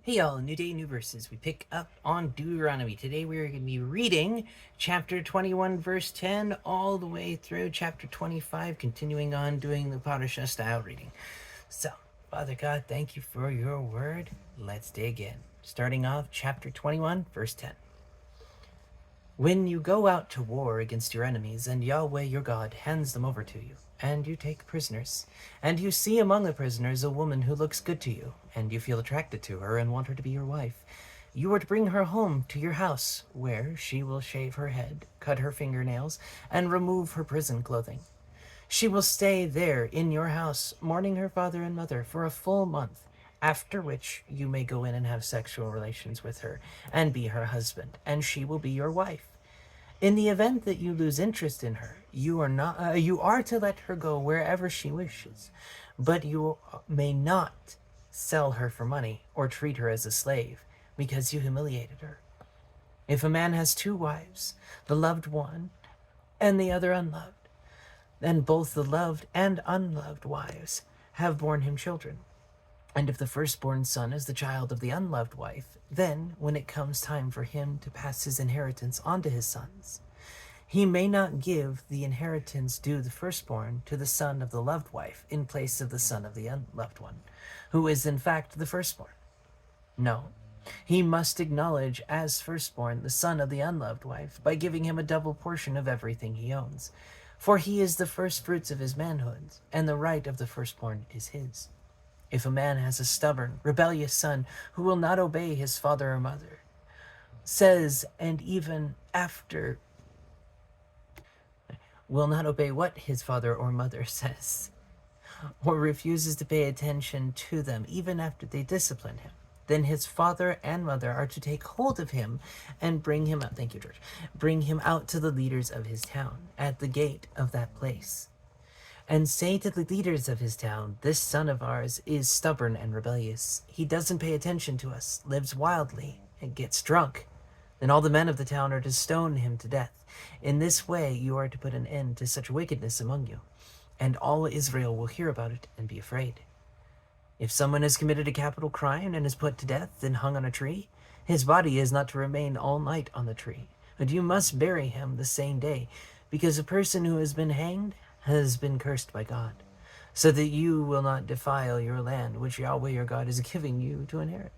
Hey y'all, new day, new verses. We pick up on Deuteronomy. Today we are going to be reading chapter 21, verse 10, all the way through chapter 25, continuing on doing the Parashah style reading. So, Father God, thank you for your word. Let's dig in. Starting off, chapter 21, verse 10. When you go out to war against your enemies, and Yahweh your God hands them over to you, and you take prisoners, and you see among the prisoners a woman who looks good to you, and you feel attracted to her and want her to be your wife, you are to bring her home to your house, where she will shave her head, cut her fingernails, and remove her prison clothing. She will stay there in your house, mourning her father and mother for a full month, after which you may go in and have sexual relations with her and be her husband, and she will be your wife. In the event that you lose interest in her, you are to let her go wherever she wishes, but you may not sell her for money or treat her as a slave because you humiliated her. If a man has two wives, the loved one and the other unloved, then both the loved and unloved wives have borne him children. And if the firstborn son is the child of the unloved wife, then, when it comes time for him to pass his inheritance on to his sons, he may not give the inheritance due the firstborn to the son of the loved wife in place of the son of the unloved one, who is in fact the firstborn. No, he must acknowledge as firstborn the son of the unloved wife by giving him a double portion of everything he owns. For he is the firstfruits of his manhood, and the right of the firstborn is his. If a man has a stubborn, rebellious son who will not obey his father or mother, and even after will not obey what his father or mother says, or refuses to pay attention to them even after they discipline him, then his father and mother are to take hold of him and bring him out. Thank you, George. Bring him out to the leaders of his town at the gate of that place, and say to the leaders of his town, this son of ours is stubborn and rebellious. He doesn't pay attention to us, lives wildly, and gets drunk. Then all the men of the town are to stone him to death. In this way you are to put an end to such wickedness among you, and all Israel will hear about it and be afraid. If someone has committed a capital crime and is put to death and hung on a tree, his body is not to remain all night on the tree, but you must bury him the same day, because a person who has been hanged has been cursed by God, so that you will not defile your land, which Yahweh your God is giving you to inherit.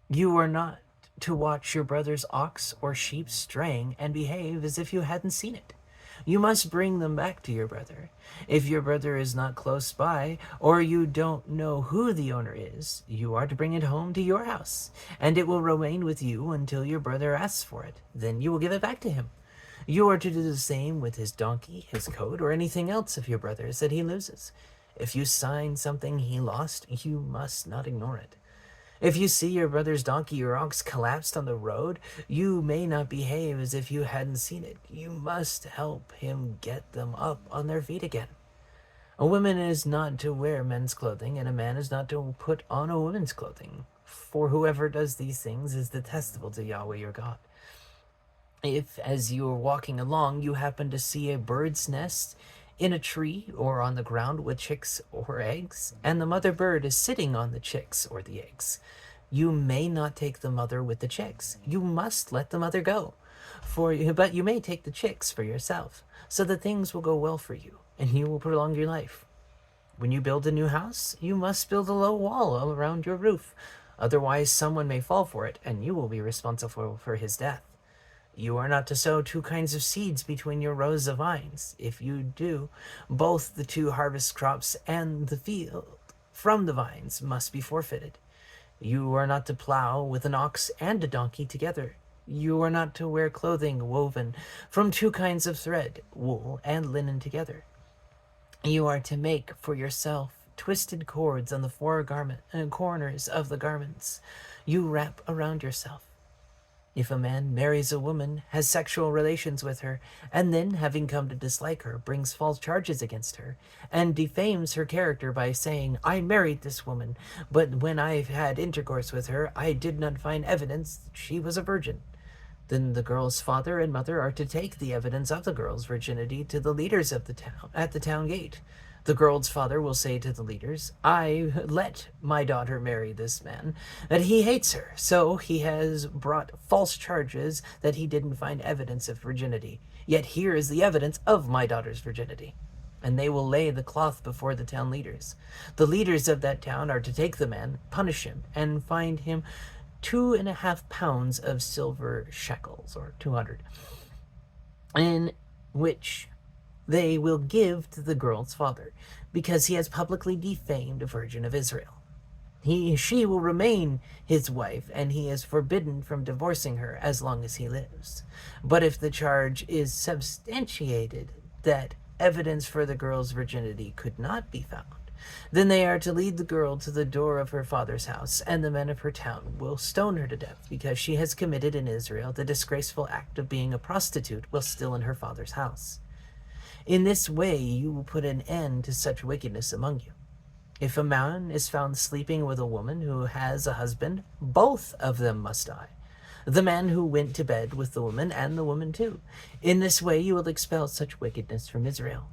You are not to watch your brother's ox or sheep straying and behave as if you hadn't seen it. You must bring them back to your brother. If your brother is not close by, or you don't know who the owner is, you are to bring it home to your house, and it will remain with you until your brother asks for it. Then you will give it back to him. You are to do the same with his donkey, his coat, or anything else of your brother's that he loses. If you find something he lost, you must not ignore it. If you see your brother's donkey or ox collapsed on the road, you may not behave as if you hadn't seen it. You must help him get them up on their feet again. A woman is not to wear men's clothing, and a man is not to put on a woman's clothing. For whoever does these things is detestable to Yahweh your God. If, as you are walking along, you happen to see a bird's nest in a tree or on the ground with chicks or eggs, and the mother bird is sitting on the chicks or the eggs, you may not take the mother with the chicks. You must let the mother go, but you may take the chicks for yourself, so that things will go well for you, and you will prolong your life. When you build a new house, you must build a low wall all around your roof. Otherwise, someone may fall for it, and you will be responsible for his death. You are not to sow two kinds of seeds between your rows of vines. If you do, both the two harvest crops and the field from the vines must be forfeited. You are not to plow with an ox and a donkey together. You are not to wear clothing woven from two kinds of thread, wool and linen together. You are to make for yourself twisted cords on the corners of the garments you wrap around yourself. If a man marries a woman, has sexual relations with her, and then, having come to dislike her, brings false charges against her, and defames her character by saying, I married this woman, but when I had intercourse with her, I did not find evidence that she was a virgin, then the girl's father and mother are to take the evidence of the girl's virginity to the leaders of the town at the town gate. The girl's father will say to the leaders, I let my daughter marry this man, that he hates her, so he has brought false charges that he didn't find evidence of virginity. Yet here is the evidence of my daughter's virginity. And they will lay the cloth before the town leaders. The leaders of that town are to take the man, punish him, and find him 2.5 pounds of silver shekels, or 200, in which they will give to the girl's father, because he has publicly defamed a virgin of Israel. She will remain his wife, and he is forbidden from divorcing her as long as he lives. But if the charge is substantiated that evidence for the girl's virginity could not be found, then they are to lead the girl to the door of her father's house, and the men of her town will stone her to death, because she has committed in Israel the disgraceful act of being a prostitute while still in her father's house. In this way you will put an end to such wickedness among you. If a man is found sleeping with a woman who has a husband, both of them must die. The man who went to bed with the woman and the woman too. In this way you will expel such wickedness from Israel.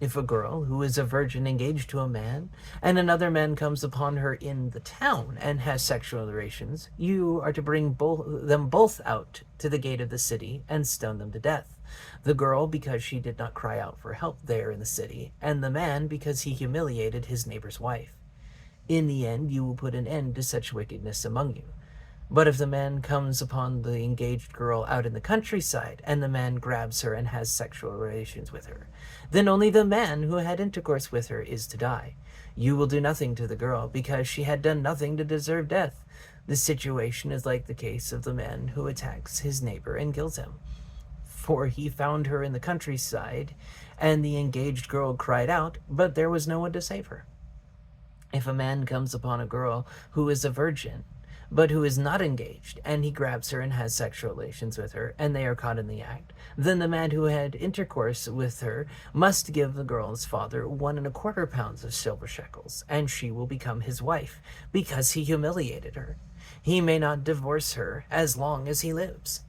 If a girl who is a virgin engaged to a man, and another man comes upon her in the town and has sexual relations, you are to bring them both out to the gate of the city and stone them to death. The girl because she did not cry out for help there in the city, and the man because he humiliated his neighbor's wife. In the end you will put an end to such wickedness among you. But if the man comes upon the engaged girl out in the countryside, and the man grabs her and has sexual relations with her, then only the man who had intercourse with her is to die. You will do nothing to the girl, because she had done nothing to deserve death. This situation is like the case of the man who attacks his neighbor and kills him. For he found her in the countryside, and the engaged girl cried out, but there was no one to save her. If a man comes upon a girl who is a virgin, but who is not engaged, and he grabs her and has sexual relations with her, and they are caught in the act, then the man who had intercourse with her must give the girl's father 1.25 pounds of silver shekels, and she will become his wife, because he humiliated her. He may not divorce her as long as he lives.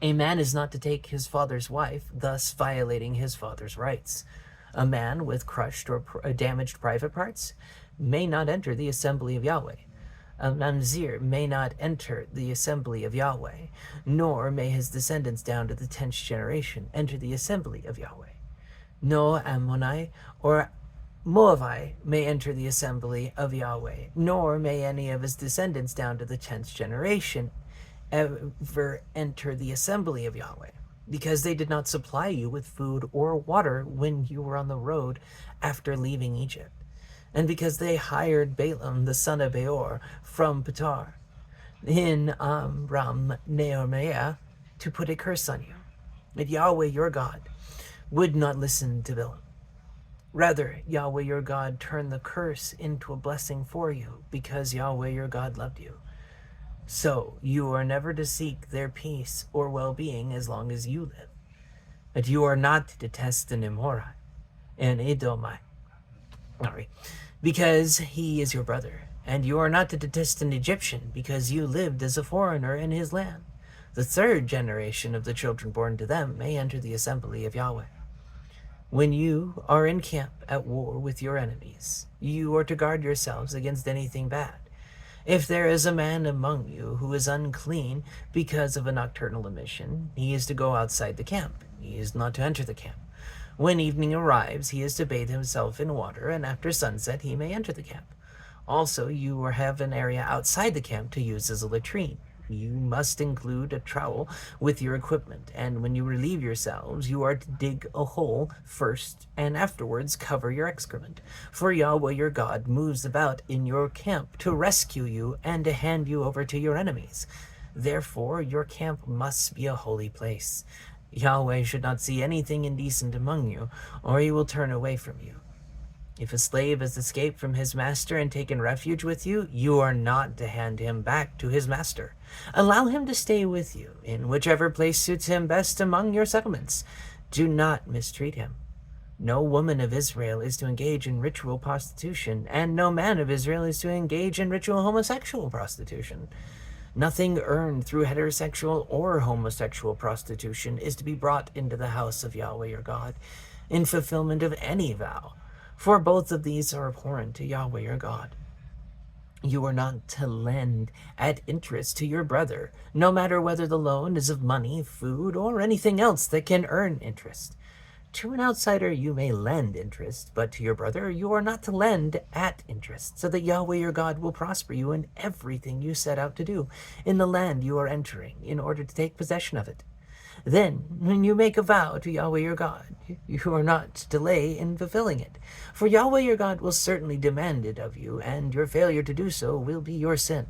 A man is not to take his father's wife, thus violating his father's rights. A man with crushed or damaged private parts may not enter the assembly of Yahweh. A mamzer may not enter the assembly of Yahweh, nor may his descendants down to the 10th generation enter the assembly of Yahweh. No Ammonite or Moabite may enter the assembly of Yahweh, nor may any of his descendants down to the 10th generation ever enter the assembly of Yahweh, because they did not supply you with food or water when you were on the road after leaving Egypt, and because they hired Balaam the son of Beor from Petar in Ram Neomeah to put a curse on you. But Yahweh your God would not listen to Balaam. Rather, Yahweh your God turned the curse into a blessing for you, because Yahweh your God loved you. So you are never to seek their peace or well-being as long as you live. But you are not to detest an Amorite and Edomite, because he is your brother. And you are not to detest an Egyptian, because you lived as a foreigner in his land. The 3rd generation of the children born to them may enter the assembly of Yahweh. When you are in camp at war with your enemies, you are to guard yourselves against anything bad. If there is a man among you who is unclean because of a nocturnal emission, he is to go outside the camp. He is not to enter the camp. When evening arrives, he is to bathe himself in water, and after sunset he may enter the camp. Also, you have an area outside the camp to use as a latrine. You must include a trowel with your equipment, and when you relieve yourselves, you are to dig a hole first, and afterwards cover your excrement. For Yahweh your God moves about in your camp to rescue you and to hand you over to your enemies. Therefore, your camp must be a holy place. Yahweh should not see anything indecent among you, or he will turn away from you. If a slave has escaped from his master and taken refuge with you, you are not to hand him back to his master. Allow him to stay with you in whichever place suits him best among your settlements. Do not mistreat him. No woman of Israel is to engage in ritual prostitution, and no man of Israel is to engage in ritual homosexual prostitution. Nothing earned through heterosexual or homosexual prostitution is to be brought into the house of Yahweh your God, in fulfillment of any vow, for both of these are abhorrent to Yahweh your God. You are not to lend at interest to your brother, no matter whether the loan is of money, food, or anything else that can earn interest. To an outsider you may lend interest, but to your brother you are not to lend at interest, so that Yahweh your God will prosper you in everything you set out to do in the land you are entering, in order to take possession of it. Then, when you make a vow to Yahweh your God, you are not to delay in fulfilling it, for Yahweh your God will certainly demand it of you, and your failure to do so will be your sin.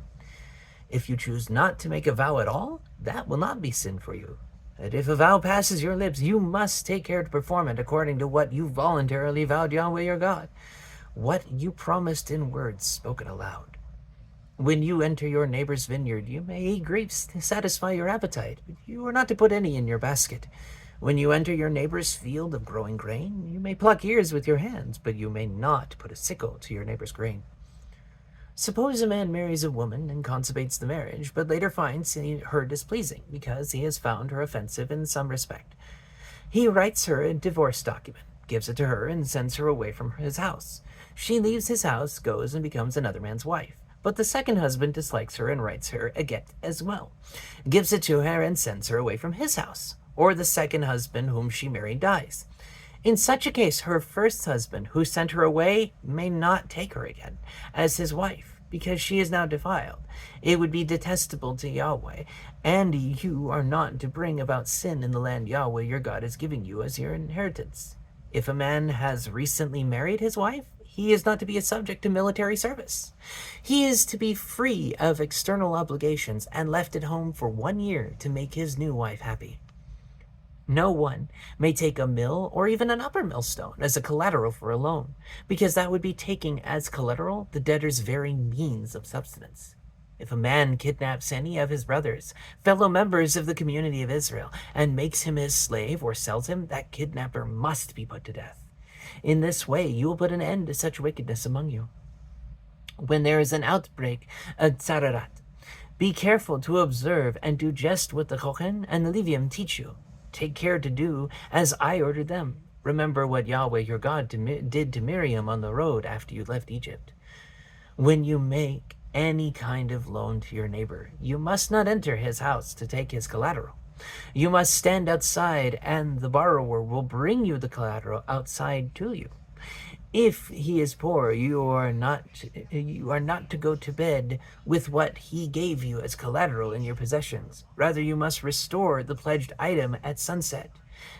If you choose not to make a vow at all, that will not be sin for you. And if a vow passes your lips, you must take care to perform it according to what you voluntarily vowed Yahweh your God, what you promised in words spoken aloud. When you enter your neighbor's vineyard, you may eat grapes to satisfy your appetite, but you are not to put any in your basket. When you enter your neighbor's field of growing grain, you may pluck ears with your hands, but you may not put a sickle to your neighbor's grain. Suppose a man marries a woman and consummates the marriage, but later finds her displeasing because he has found her offensive in some respect. He writes her a divorce document, gives it to her, and sends her away from his house. She leaves his house, goes and becomes another man's wife. But the second husband dislikes her and writes her a get as well, gives it to her and sends her away from his house. Or the second husband whom she married dies. In such a case, her first husband, who sent her away, may not take her again as his wife, because she is now defiled. It would be detestable to Yahweh, and you are not to bring about sin in the land Yahweh your God is giving you as your inheritance. If a man has recently married his wife, he is not to be subject to military service. He is to be free of external obligations and left at home for 1 year to make his new wife happy. No one may take a mill or even an upper millstone as a collateral for a loan, because that would be taking as collateral the debtor's very means of subsistence. If a man kidnaps any of his brothers, fellow members of the community of Israel, and makes him his slave or sells him, that kidnapper must be put to death. In this way, you will put an end to such wickedness among you. When there is an outbreak of tsararat, be careful to observe and do just what the Kohen and the Levium teach you. Take care to do as I ordered them. Remember what Yahweh your God did to Miriam on the road after you left Egypt. When you make any kind of loan to your neighbor, you must not enter his house to take his collateral. You must stand outside, and the borrower will bring you the collateral outside to you. If he is poor, you are not to go to bed with what he gave you as collateral in your possessions. Rather, you must restore the pledged item at sunset.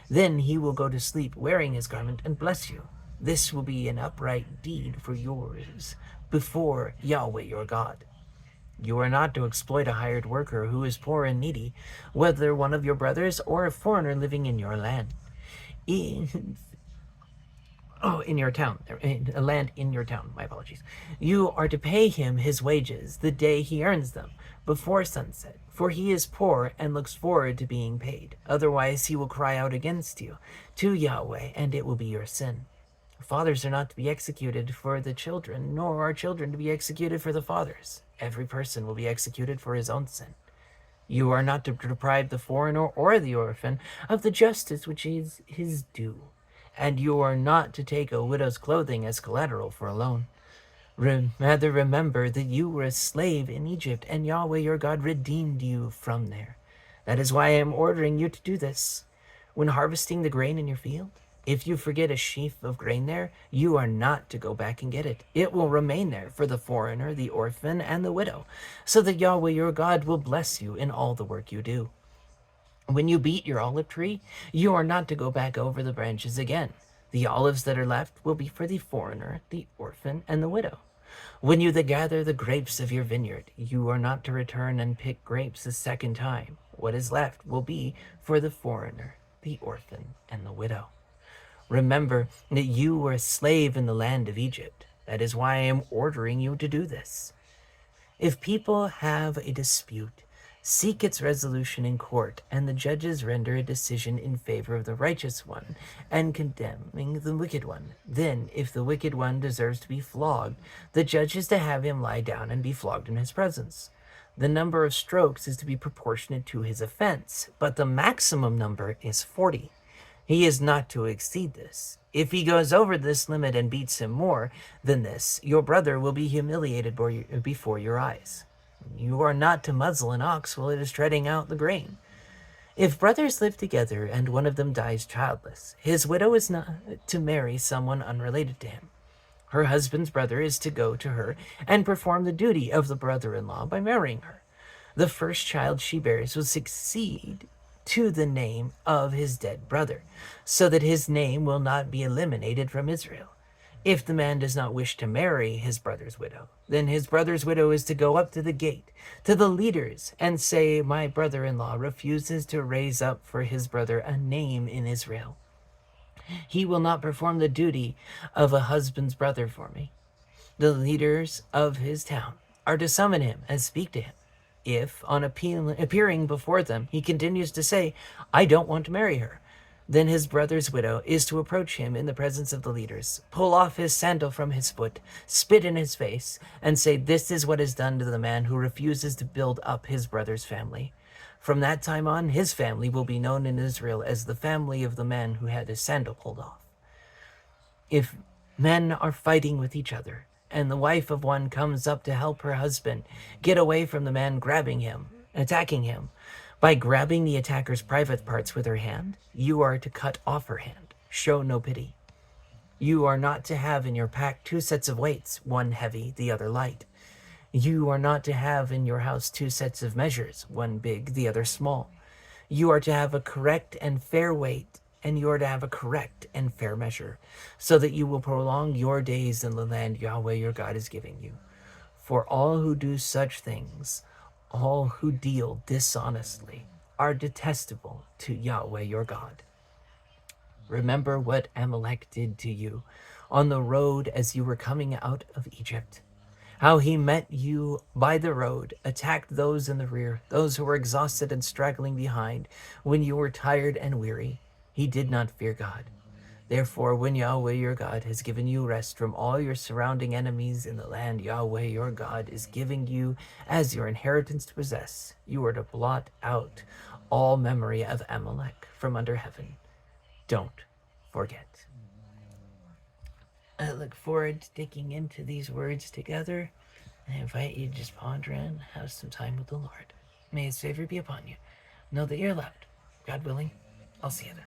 Then he will go to sleep wearing his garment and bless you. This will be an upright deed for yours before Yahweh your God. You are not to exploit a hired worker who is poor and needy, whether one of your brothers or a foreigner living in your land. In your town, a land in your town, my apologies. You are to pay him his wages the day he earns them, before sunset, for he is poor and looks forward to being paid. Otherwise he will cry out against you to Yahweh, and it will be your sin. Fathers are not to be executed for the children, nor are children to be executed for the fathers. Every person will be executed for his own sin. You are not to deprive the foreigner or the orphan of the justice which is his due. And you are not to take a widow's clothing as collateral for a loan. Rather remember that you were a slave in Egypt, and Yahweh your God redeemed you from there. That is why I am ordering you to do this. When harvesting the grain in your field, if you forget a sheaf of grain there, you are not to go back and get it. It will remain there for the foreigner, the orphan, and the widow, so that Yahweh your God will bless you in all the work you do. When you beat your olive tree, you are not to go back over the branches again. The olives that are left will be for the foreigner, the orphan, and the widow. When you gather the grapes of your vineyard, you are not to return and pick grapes a second time. What is left will be for the foreigner, the orphan, and the widow. Remember that you were a slave in the land of Egypt. That is why I am ordering you to do this. If people have a dispute, seek its resolution in court, and the judges render a decision in favor of the righteous one and condemning the wicked one. Then, if the wicked one deserves to be flogged, the judge is to have him lie down and be flogged in his presence. The number of strokes is to be proportionate to his offense, but the maximum number is 40. He is not to exceed this. If he goes over this limit and beats him more than this, your brother will be humiliated before your eyes. You are not to muzzle an ox while it is treading out the grain. If brothers live together and one of them dies childless, his widow is not to marry someone unrelated to him. Her husband's brother is to go to her and perform the duty of the brother-in-law by marrying her. The first child she bears will succeed to the name of his dead brother, so that his name will not be eliminated from Israel. If the man does not wish to marry his brother's widow, then his brother's widow is to go up to the gate, to the leaders, and say, "My brother-in-law refuses to raise up for his brother a name in Israel. He will not perform the duty of a husband's brother for me." The leaders of his town are to summon him and speak to him. If, on appearing before them, he continues to say, "I don't want to marry her," then his brother's widow is to approach him in the presence of the leaders, pull off his sandal from his foot, spit in his face, and say, "This is what is done to the man who refuses to build up his brother's family." From that time on, his family will be known in Israel as the family of the man who had his sandal pulled off. If men are fighting with each other, and the wife of one comes up to help her husband get away from the man grabbing him, attacking him, by grabbing the attacker's private parts with her hand, you are to cut off her hand. Show no pity. You are not to have in your pack two sets of weights, one heavy, the other light. You are not to have in your house two sets of measures, one big, the other small. You are to have a correct and fair weight, and you are to have a correct and fair measure, so that you will prolong your days in the land Yahweh your God is giving you. For all who do such things, all who deal dishonestly, are detestable to Yahweh your God. Remember what Amalek did to you on the road as you were coming out of Egypt. How he met you by the road, attacked those in the rear, those who were exhausted and straggling behind, when you were tired and weary. He did not fear God. Therefore, when Yahweh your God has given you rest from all your surrounding enemies in the land Yahweh your God is giving you as your inheritance to possess, you are to blot out all memory of Amalek from under heaven. Don't forget. I look forward to digging into these words together. I invite you to just ponder and have some time with the Lord. May his favor be upon you. Know that you're loved. God willing, I'll see you then.